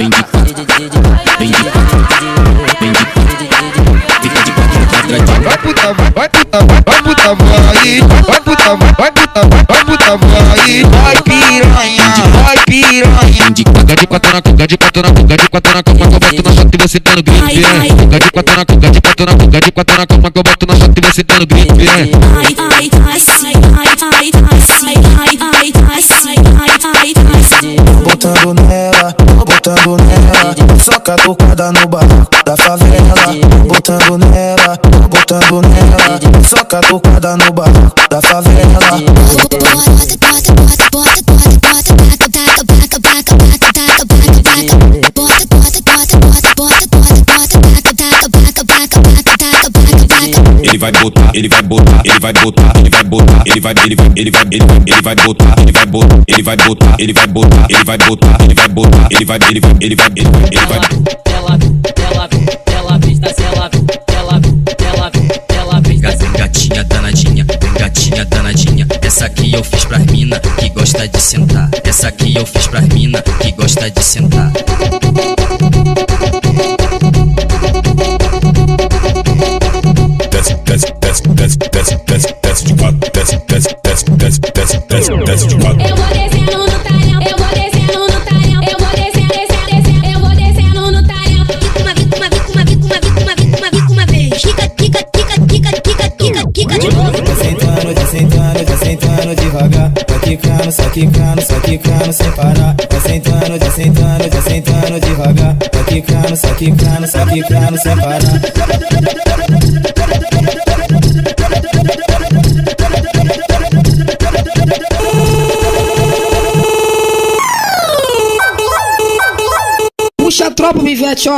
vem de quatro, vem de quatro, vem de quatro, fica de quatro quadradinho. Vai puta, vai puta, vai puta, vai puta, vai puta, vai, vai piranha, vai piranha. De cuga de quatro na cuga de quatro na cuga de quatro na cama que eu boto na shot e você dando grito, cuga de quatro na cuga de quatro na cuga de quatro na cama que eu boto na shot e você dando grito, botando nela, só catucada no barraco da favela. Botando nela, só catucada no barraco da favela. Ele vai botar, ele vai botar, ele vai botar, ele vai botar, ele vai botar, ele vai botar, ele vai botar, ele vai botar, ele vai botar, ele vai botar, ele vai gatinha danadinha, gatinha danadinha. Essa aqui eu fiz pras mina que gosta de sentar. Essa aqui eu fiz pras mina que gosta de sentar. Desce de quatro, desce de quatro. Eu vou descendo no talhão, eu vou descendo no talhão, eu vou descendo, eu vou descendo no talhão. Uma vez, quica de novo. Sentando devagar, vai quicando, só quicando sem parar. Vai sentando devagar, vai quicando, só quicando sem parar. Puxa a tropa, Vivete, ó.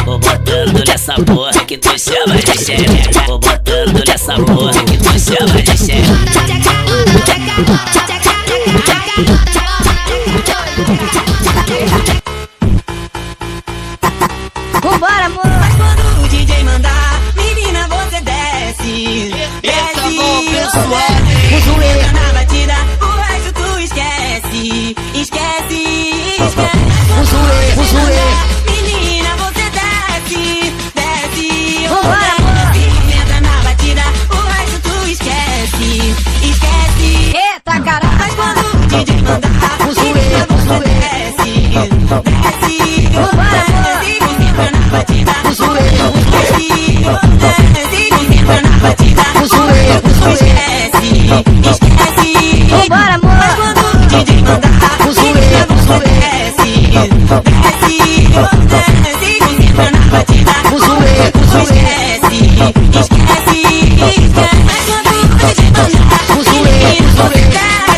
Vou botando nessa porra que tu chama de xereca. Vou botando nessa porra que tu chama de xereca. Vambora, amor. Mas quando o DJ mandar, menina, você desce. Entra na batida, o resto tu esquece. Menina, você desce. Vambora, amor. Entra na batida, o resto tu esquece. Eita, caralho. Mas quando o DJ mandar, menina, você desce. Vambora, amor. Entra na batida, o entra na batida, esquece. Vambora, amor. Mas quando o DJ mandar, menina, você desce. Entra na batida, esquece. Mas quando o DJ mandar,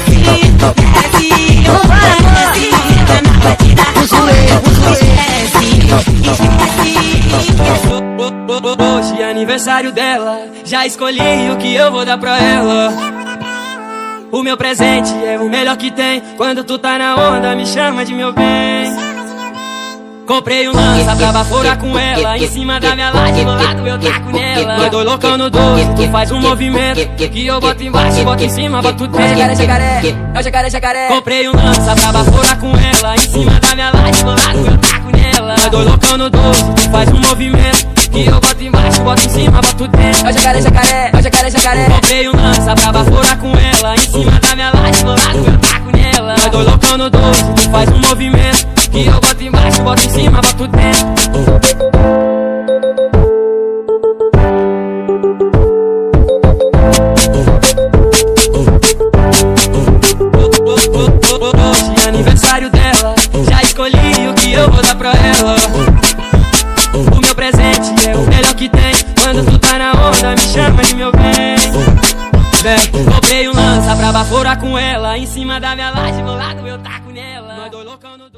menina, você desce. Vambora, amor. Entra na batida, Hoje é aniversário dela, já escolhi o que eu vou dar pra ela. O meu presente é o melhor que tem. Quando tu tá na onda, me chama de meu bem. Comprei um lança pra baforar com ela. Em cima da minha laje, do lado eu taco nela. Nós dois loucão no 12, tu faz um movimento que eu boto embaixo, boto em cima, boto dentro. É o jacaré. Comprei um lança pra baforar com ela. Em cima da minha laje, do lado eu taco nela. Nós dois loucão no 12, tu faz um movimento que eu boto embaixo, boto em cima, boto dentro. É o jacaré. Comprei um lança pra baforar com ela. Em cima da minha laje, do lado eu taco nela. Nós dois loucão no 12, tu faz um movimento que eu boto embaixo, boto em cima, boto dentro. Hoje é aniversário dela, já escolhi o que eu vou dar pra ela. O meu presente é o melhor que tem. Quando tu tá na onda, me chama de meu bem. Vem, comprei um lança pra baforar com ela. Em cima da minha laje, meu lado eu taco nela. Nós dois loucão no